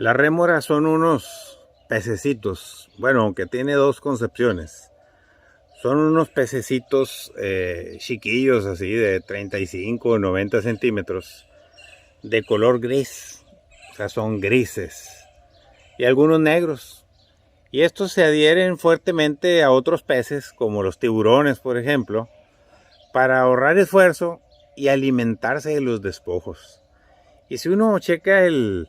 Las rémoras son unos pececitos, bueno, que tiene dos concepciones. Son unos pececitos chiquillos, así de 35 o 90 centímetros, de color gris, o sea, son grises, y algunos negros. Y estos se adhieren fuertemente a otros peces, como los tiburones, por ejemplo, para ahorrar esfuerzo y alimentarse de los despojos. Y si uno checa el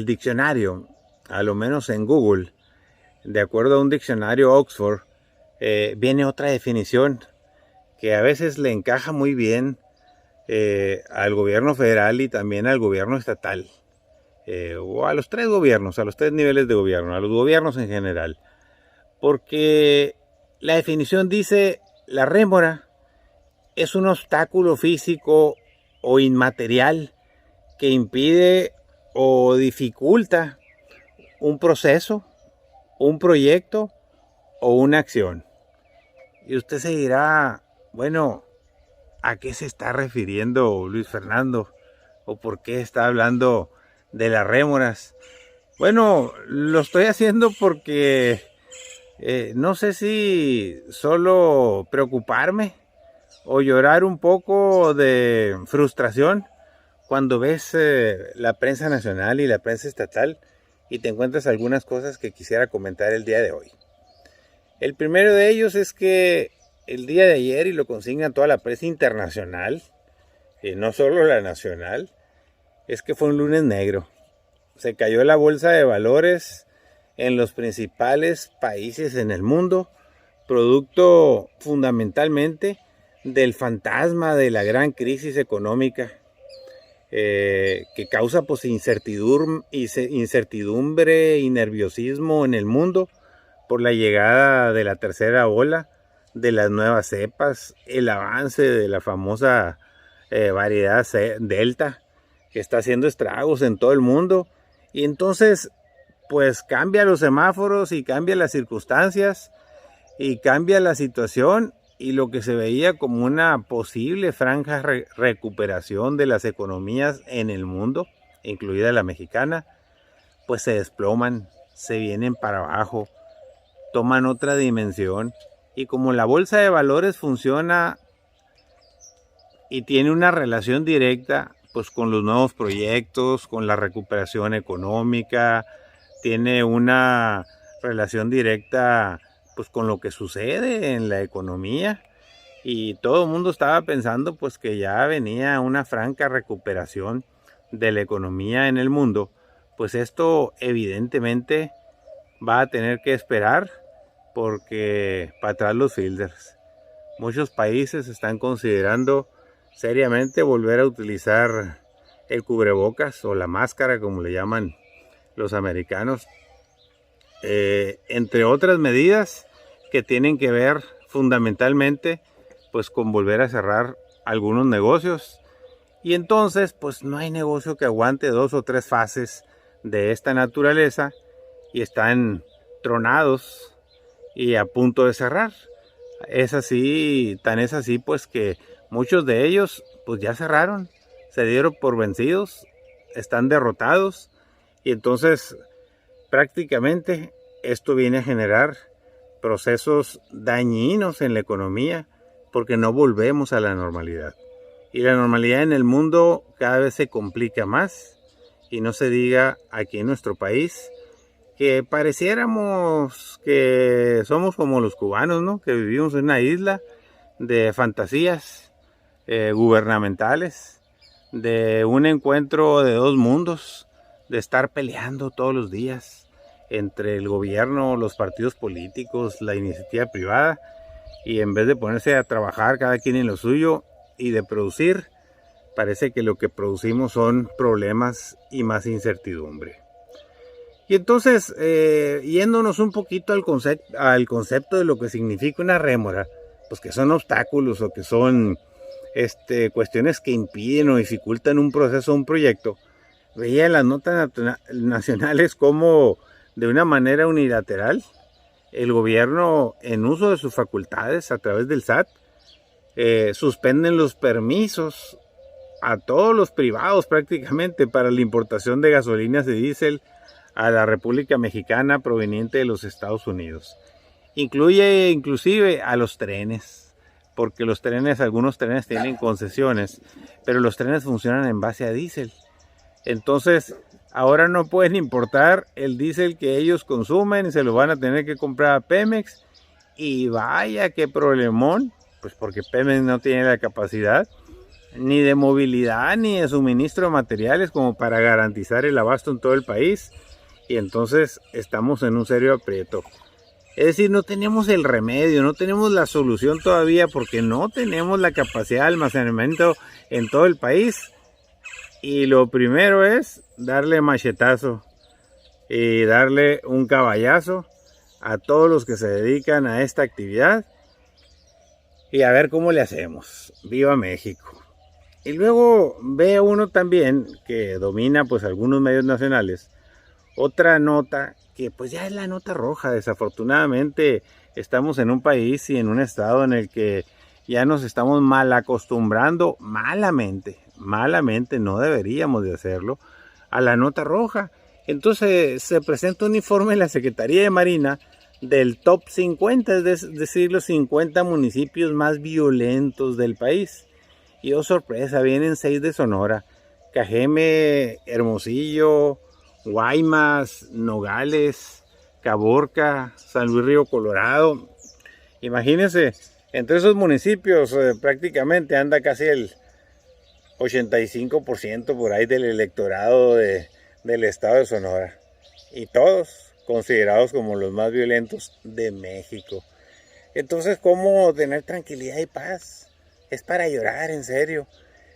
diccionario, a lo menos en Google, de acuerdo a un diccionario Oxford, viene otra definición que a veces le encaja muy bien al gobierno federal y también al gobierno estatal, o a los tres gobiernos, a los tres niveles de gobierno, a los gobiernos en general, porque la definición dice: la rémora es un obstáculo físico o inmaterial que impide o dificulta un proceso, un proyecto o una acción. Y usted se dirá, bueno, ¿a qué se está refiriendo Luis Fernando? ¿O por qué está hablando de las rémoras? Bueno, lo estoy haciendo porque no sé si solo preocuparme o llorar un poco de frustración cuando ves la prensa nacional y la prensa estatal y te encuentras algunas cosas que quisiera comentar el día de hoy. El primero de ellos es que el día de ayer, y lo consigna toda la prensa internacional, no solo la nacional, es que fue un lunes negro. Se cayó la bolsa de valores en los principales países en el mundo, producto fundamentalmente del fantasma de la gran crisis económica que causa pues incertidumbre y nerviosismo en el mundo por la llegada de la tercera ola, de las nuevas cepas, el avance de la famosa variedad Delta, que está haciendo estragos en todo el mundo. Y entonces, pues cambia los semáforos y cambia las circunstancias y cambia la situación, y lo que se veía como una posible franja recuperación de las economías en el mundo, incluida la mexicana, pues se desploman, se vienen para abajo, toman otra dimensión. Y como la bolsa de valores funciona y tiene una relación directa pues con los nuevos proyectos, con la recuperación económica, tiene una relación directa pues con lo que sucede en la economía, y todo el mundo estaba pensando pues que ya venía una franca recuperación de la economía en el mundo. Pues esto evidentemente va a tener que esperar, porque para atrás los fielders. Muchos países están considerando seriamente volver a utilizar el cubrebocas o la máscara, como le llaman los americanos, entre otras medidas que tienen que ver fundamentalmente pues con volver a cerrar algunos negocios. Y entonces pues no hay negocio que aguante 2 o 3 fases de esta naturaleza, y están tronados y a punto de cerrar. Es así, tan es así pues que muchos de ellos pues ya cerraron, se dieron por vencidos, están derrotados. Y entonces prácticamente esto viene a generar procesos dañinos en la economía, porque no volvemos a la normalidad. Y la normalidad en el mundo cada vez se complica más, y no se diga aquí en nuestro país, que pareciéramos que somos como los cubanos, ¿no? Que vivimos en una isla de fantasías gubernamentales, de un encuentro de dos mundos, de estar peleando todos los días entre el gobierno, los partidos políticos, la iniciativa privada, y en vez de ponerse a trabajar cada quien en lo suyo y de producir, parece que lo que producimos son problemas y más incertidumbre. Y entonces, yéndonos un poquito al concepto de lo que significa una rémora, pues que son obstáculos o que son cuestiones que impiden o dificultan un proceso o un proyecto, veía en las notas nacionales como de una manera unilateral el gobierno, en uso de sus facultades a través del SAT, suspenden los permisos a todos los privados prácticamente para la importación de gasolinas y diésel a la República Mexicana proveniente de los Estados Unidos. Incluye inclusive a los trenes, porque los trenes, algunos trenes tienen concesiones, pero los trenes funcionan en base a diésel. Entonces, ahora no pueden importar el diésel que ellos consumen y se lo van a tener que comprar a Pemex. Y vaya qué problemón, pues porque Pemex no tiene la capacidad ni de movilidad ni de suministro de materiales como para garantizar el abasto en todo el país. Y entonces estamos en un serio aprieto. Es decir, no tenemos el remedio, no tenemos la solución todavía porque no tenemos la capacidad de almacenamiento en todo el país. Y lo primero es darle machetazo y darle un caballazo a todos los que se dedican a esta actividad y a ver cómo le hacemos. ¡Viva México! Y luego ve uno también que domina pues algunos medios nacionales otra nota que pues ya es la nota roja. Desafortunadamente estamos en un país y en un estado en el que ya nos estamos mal acostumbrando malamente, no deberíamos de hacerlo, a la nota roja. Entonces se presenta un informe en la Secretaría de Marina del top 50, es decir, los 50 municipios más violentos del país. Y oh sorpresa, vienen 6 de Sonora: Cajeme, Hermosillo, Guaymas, Nogales, Caborca, San Luis Río Colorado. Imagínense, entre esos municipios prácticamente anda casi el 85% por ahí del electorado del estado de Sonora. Y todos considerados como los más violentos de México. Entonces, ¿cómo tener tranquilidad y paz? Es para llorar, en serio.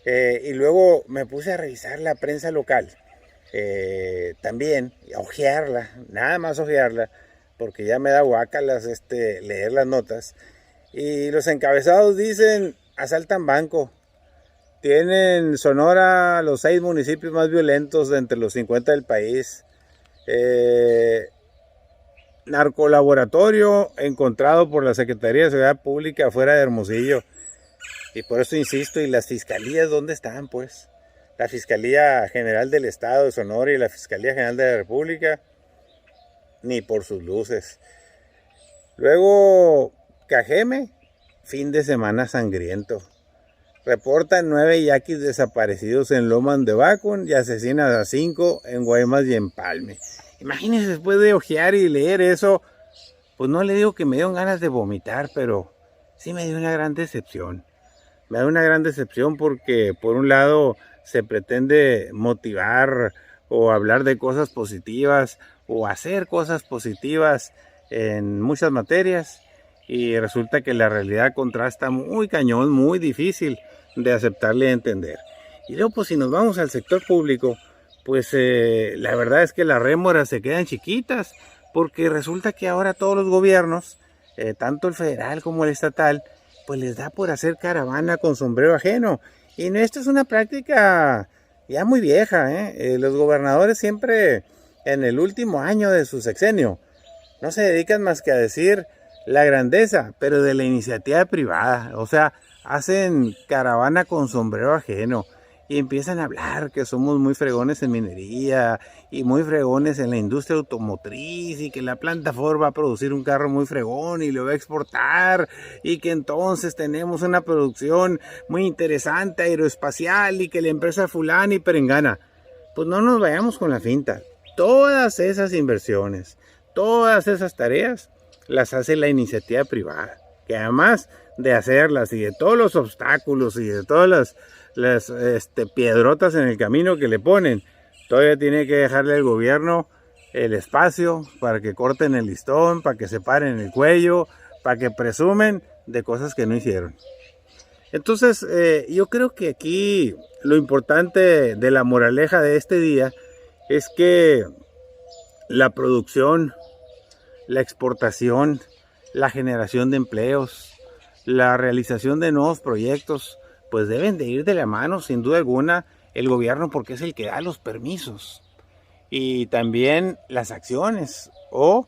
Y luego me puse a revisar la prensa local. También, a ojearla, nada más ojearla, porque ya me da guácalas leer las notas. Y los encabezados dicen: asaltan banco. Tienen Sonora los 6 municipios más violentos de entre los 50 del país. Narcolaboratorio encontrado por la Secretaría de Seguridad Pública fuera de Hermosillo. Y por eso insisto, ¿y las fiscalías dónde están pues? La Fiscalía General del Estado de Sonora y la Fiscalía General de la República, ni por sus luces. Luego, Cajeme, fin de semana sangriento. Reportan 9 yaquis desaparecidos en Lomas de Bacon y asesinan a 5 en Guaymas y Empalme. Imagínense, después de ojear y leer eso, pues no le digo que me dieron ganas de vomitar, pero sí me dio una gran decepción. Me da una gran decepción porque por un lado se pretende motivar o hablar de cosas positivas o hacer cosas positivas en muchas materias y resulta que la realidad contrasta muy cañón, muy difícil de aceptarle y entender. Y luego pues si nos vamos al sector público, pues la verdad es que las rémoras se quedan chiquitas porque resulta que ahora todos los gobiernos, tanto el federal como el estatal, pues les da por hacer caravana con sombrero ajeno. Y esto es una práctica ya muy vieja, los gobernadores siempre en el último año de su sexenio no se dedican más que a decir la grandeza, pero de la iniciativa privada. O sea, hacen caravana con sombrero ajeno y empiezan a hablar que somos muy fregones en minería y muy fregones en la industria automotriz y que la planta Ford va a producir un carro muy fregón y lo va a exportar y que entonces tenemos una producción muy interesante aeroespacial y que la empresa fulana y perengana. Pues no nos vayamos con la finta. Todas esas inversiones, todas esas tareas las hace la iniciativa privada, que además de hacerlas y de todos los obstáculos y de todas las piedrotas en el camino que le ponen, todavía tiene que dejarle al gobierno el espacio para que corten el listón, para que se paren el cuello, para que presumen de cosas que no hicieron. Entonces yo creo que aquí lo importante de la moraleja de este día es que la producción, la exportación, la generación de empleos, la realización de nuevos proyectos, pues deben de ir de la mano, sin duda alguna, el gobierno, porque es el que da los permisos. Y también las acciones o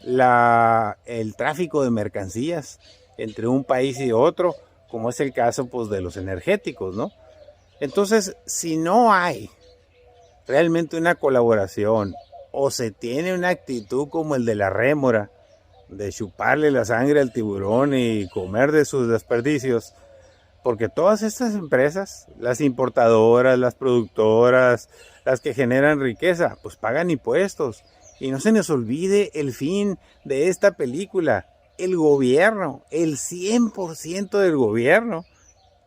el tráfico de mercancías entre un país y otro, como es el caso pues, de los energéticos, ¿no? Entonces, si no hay realmente una colaboración o se tiene una actitud como el de la rémora, de chuparle la sangre al tiburón y comer de sus desperdicios, porque todas estas empresas, las importadoras, las productoras, las que generan riqueza, pues pagan impuestos. Y no se nos olvide el fin de esta película. El gobierno, el 100% del gobierno,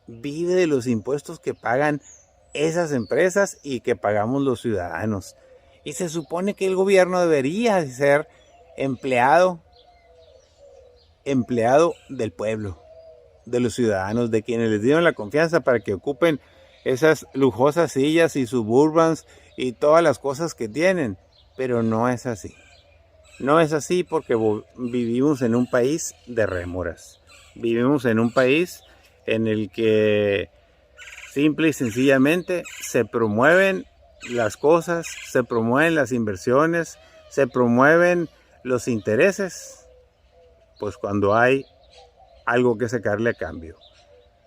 vive de los impuestos que pagan esas empresas y que pagamos los ciudadanos. Y se supone que el gobierno debería ser empleado del pueblo, de los ciudadanos, de quienes les dieron la confianza para que ocupen esas lujosas sillas y suburbans y todas las cosas que tienen. Pero no es así. No es así porque vivimos en un país de rémoras. Vivimos en un país en el que simple y sencillamente se promueven las cosas, se promueven las inversiones, se promueven los intereses, pues cuando hay algo que sacarle a cambio.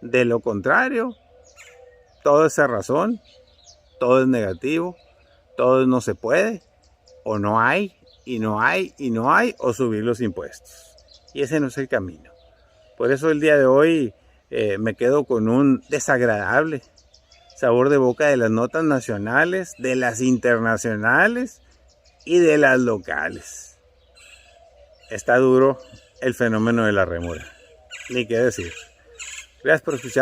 De lo contrario, todo es cerrazón, todo es negativo, todo no se puede, o no hay, y no hay, y no hay, o subir los impuestos. Y ese no es el camino. Por eso el día de hoy me quedo con un desagradable sabor de boca de las notas nacionales, de las internacionales y de las locales. Está duro el fenómeno de la rémora. Ni qué decir. Gracias por escuchar.